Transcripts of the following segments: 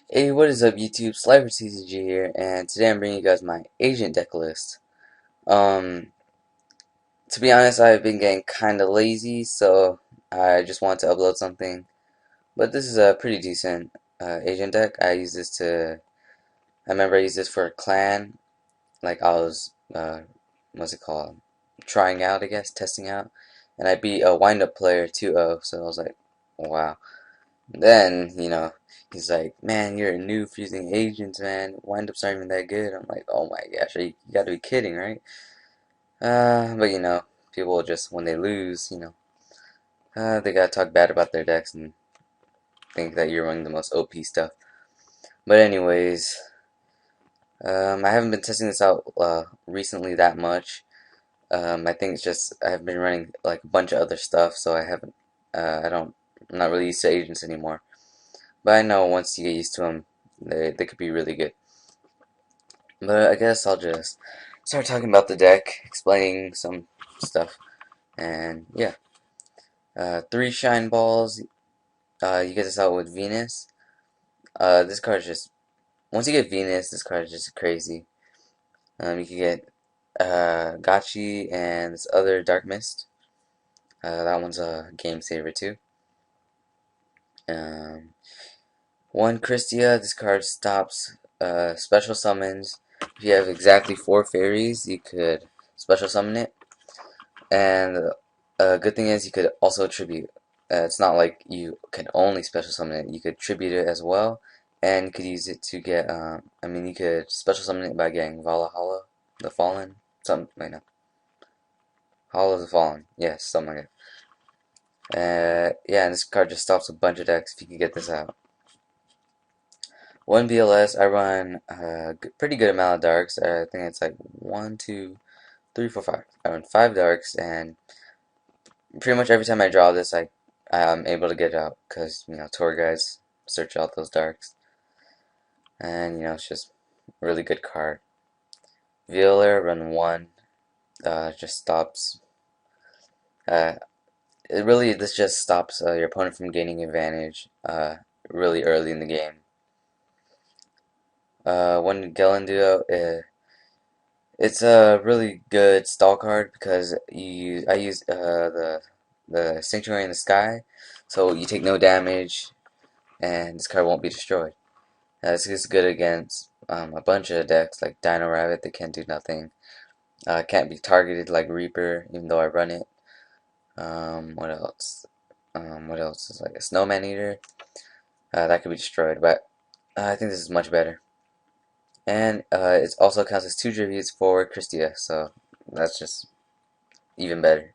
Hey, what is up YouTube? SliferTCG here, and today I'm bringing you guys my agent deck list. Um, to be honest, I've been getting kinda lazy, so I just want to upload something. But this is a pretty decent agent deck. I remember I used this for a clan, like I was, what's it called? Trying out, I guess, testing out. And I beat a wind-up player 2-0, so I was like, wow. Then, he's like, man, you're a noob for using agents, man. Wind-ups aren't even that good. I'm like, oh my gosh, you gotta be kidding, right? But people just, when they lose, they gotta talk bad about their decks and think that you're running the most OP stuff. But anyways, I haven't been testing this out recently that much. I think it's just I've been running like a bunch of other stuff, so I'm not really used to agents anymore. But I know once you get used to them, they could be really good. But I guess I'll just start talking about the deck, explaining some stuff, and yeah. Three shine balls. You get this out with Venus. This card is just once you get Venus, this card is just crazy. You can get Gotchi and this other Dark Mist. That one's a game saver too. Um, One Christia. This card stops special summons. If you have exactly 4 fairies, you could special summon it. And good thing is you could also tribute. It's not like you can only special summon it. You could tribute it as well, and you could use it to get. You could special summon it by getting Valhalla, the Fallen, something like that. Hollow the Fallen, yes, something like that. Yeah, and this card just stops a bunch of decks if you could get this out. One BLS, I run a pretty good amount of darks. I think it's like 1, 2, 3, 4, 5. I run 5 darks, and pretty much every time I draw this, I'm able to get it out because tour guides search out those darks, and it's just a really good card. Veiler run 1, just stops. Uh, this just stops your opponent from gaining advantage really early in the game. One Gelen Duo, it's a really good stall card because I use the Sanctuary in the Sky, so you take no damage and this card won't be destroyed. This is good against a bunch of decks like Dino Rabbit that can't do nothing. Can't be targeted like Reaper, even though I run it. What else? What else is like a Snowman Eater? That could be destroyed, but I think this is much better. And it also counts as 2 tributes for Christia, so that's just even better.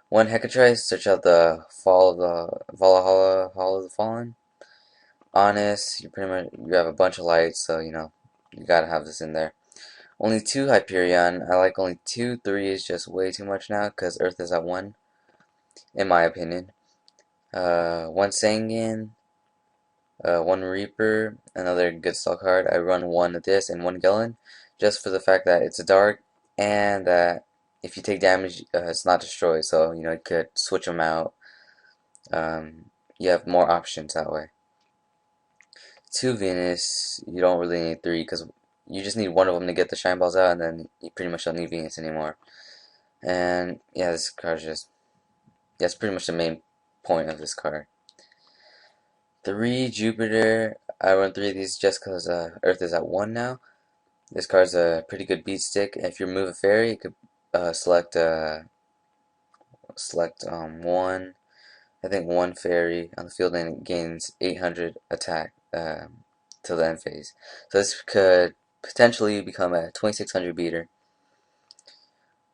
One Hecatrice, search out the Fall of the Valhalla, Hall of the Fallen. Honest, you have a bunch of lights, so you gotta have this in there. Only 2 Hyperion. I like only 2. 3 is just way too much now because Earth is at 1, in my opinion. One Sangin, 1 Reaper, another good stall card. I run 1 of this and 1 Gillen just for the fact that it's a dark and that if you take damage, it's not destroyed. So you could switch them out. You have more options that way. 2 Venus. You don't really need 3 because you just need one of them to get the shine balls out, and then you pretty much don't need Venus anymore. And yeah, this card just that's pretty much the main point of this card. 3 Jupiter. I run 3 of these just because Earth is at 1 now. This card's a pretty good beat stick. If you remove a fairy, you could select one. I think 1 fairy on the field and it gains 800 attack till the end phase. So this could potentially become a 2600 beater.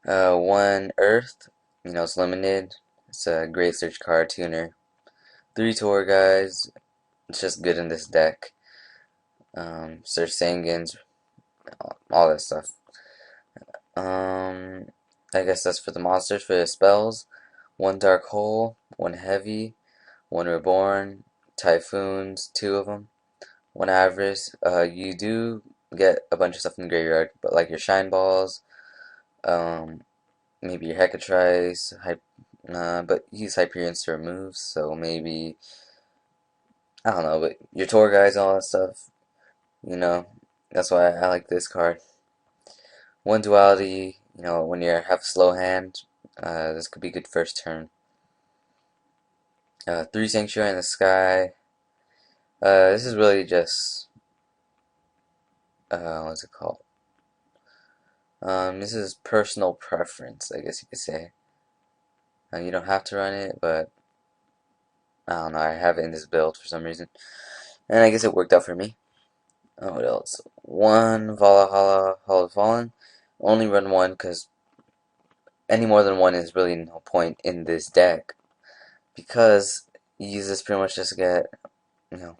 1 Earth. It's limited. It's a great search card tuner. 3 tour guys. It's just good in this deck. Search Sangins, all that stuff. Um, I guess that's for the monsters. For the spells, 1 Dark Hole, 1 Heavy, 1 Reborn, Typhoons, 2 of them, 1 Avarice. You do get a bunch of stuff in the graveyard, but like your Shine Balls, um, maybe your Hecatrice, but use Hyperions to remove, so maybe I don't know, but your tour guides, all that stuff, you know, that's why I like this card. One duality, when you have a slow hand, this could be good first turn. Three sanctuary in the sky. This is really just what's it called? This is personal preference, I guess you could say. You don't have to run it, but I don't know. I have it in this build for some reason, and I guess it worked out for me. What else? One Valhalla Hall of Fallen. Only run one because any more than one is really no point in this deck because you use this pretty much just to get, you know,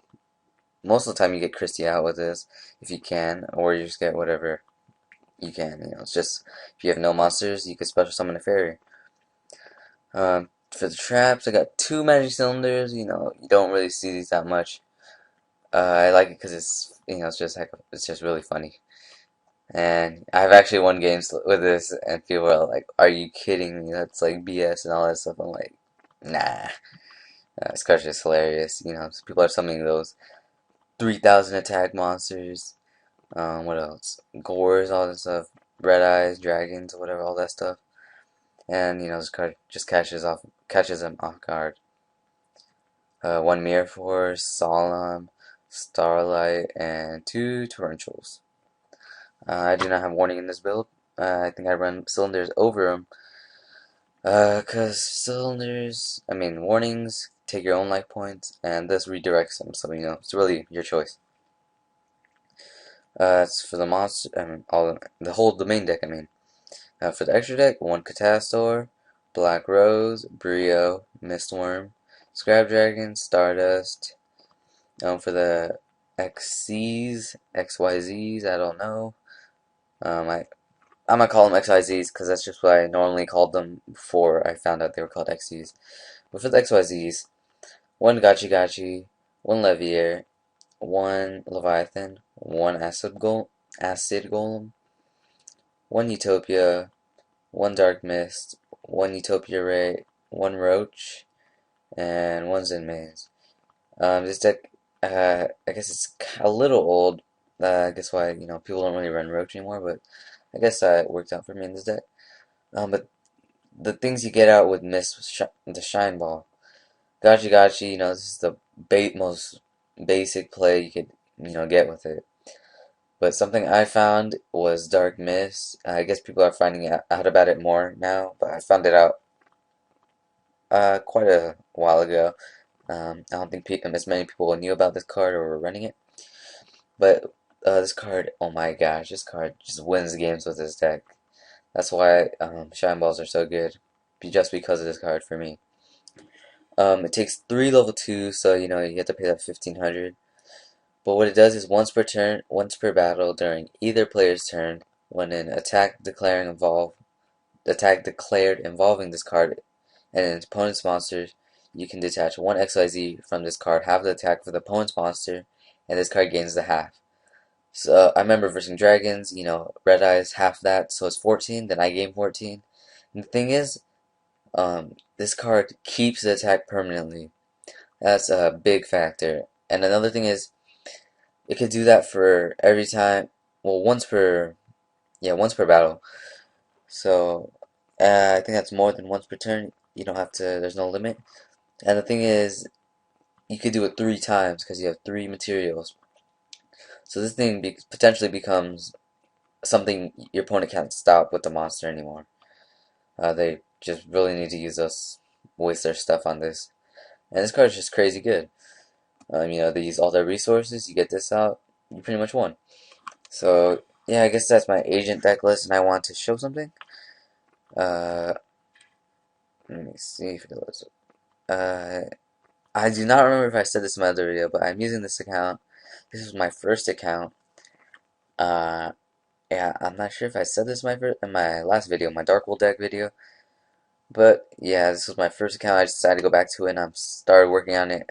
most of the time you get Christie out with this if you can, or you just get whatever you can. It's just if you have no monsters, you could special summon a fairy. For the traps, I got two magic cylinders. You don't really see these that much. I like it because it's just really funny. And I've actually won games with this, and people are like, "Are you kidding me? That's like BS and all that stuff." I'm like, "Nah." This card's just hilarious. So people are summoning those 3,000 attack monsters. What else? Gores, all this stuff. Red Eyes, Dragons, whatever, all that stuff. And this card just catches them off guard. One Mirror Force, Solemn, Starlight, and two Torrentials. I do not have warning in this build. I think I run cylinders over them. Cause warnings take your own life points, and this redirects them. So it's really your choice. It's for the monster. The main deck. For the extra deck, one Catastor, Black Rose, Brio, Mistworm, Scrap Dragon, Stardust. For the XCs, XYZs, I don't know. I'm gonna call them XYZs because that's just what I normally called them before I found out they were called XCs. But for the XYZs, one Gachi Gachi, one Levier, one Leviathan, one Acid Golem, one Utopia, one Dark Mist, one Utopia Ray, one Roach, and one Zen Maze. This deck, I guess it's a little old. I guess why people don't really run Roach anymore, but I guess it worked out for me in this deck. But the things you get out with Mist, the Shine Ball, Gachi Gachi, this is the most basic play you could get with it. But something I found was Dark Mist. I guess people are finding out about it more now, but I found it out quite a while ago. I don't think as many people knew about this card or were running it. But this card, oh my gosh, this card just wins games with this deck. That's why Shine Balls are so good, just because of this card for me. It takes 3 level 2, so you have to pay that 1,500. But what it does is once per battle during either player's turn, when an attack declared involving this card and an opponent's monster, you can detach one XYZ from this card, half the attack for the opponent's monster, and this card gains the half. So I remember versing dragons, Red Eyes half that, so it's 14, then I gain 14. And the thing is, this card keeps the attack permanently. That's a big factor. And another thing is, it could do that for every time, well, once per battle. So, I think that's more than once per turn. You don't have to, there's no limit. And the thing is, you could do it 3 times because you have 3 materials. So this thing potentially becomes something your opponent can't stop with the monster anymore. They just really need to waste their stuff on this. And this card is just crazy good. They use all their resources, you get this out, you pretty much won. So, yeah, I guess that's my agent deck list, and I want to show something. Uh, Let me see if it was. I do not remember if I said this in my other video, but I'm using this account. This is my first account. Uh, yeah, I'm not sure if I said this in my last video, my Dark World deck video. But yeah, this was my first account. I just decided to go back to it, and I'm started working on it.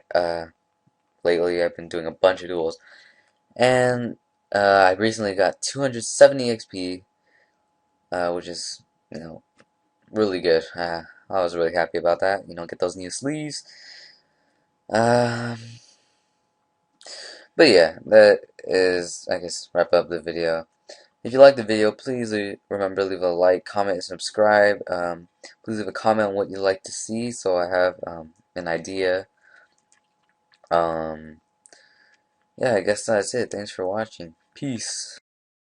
Lately, I've been doing a bunch of duels, and I recently got 270 XP, which is really good. I was really happy about that. Get those new sleeves. Um, But yeah, that is, I guess, wrap up the video. If you like the video, please remember to leave a like, comment, and subscribe. Please leave a comment on what you'd like to see so I have an idea. Um, yeah, I guess that's it. Thanks for watching. Peace.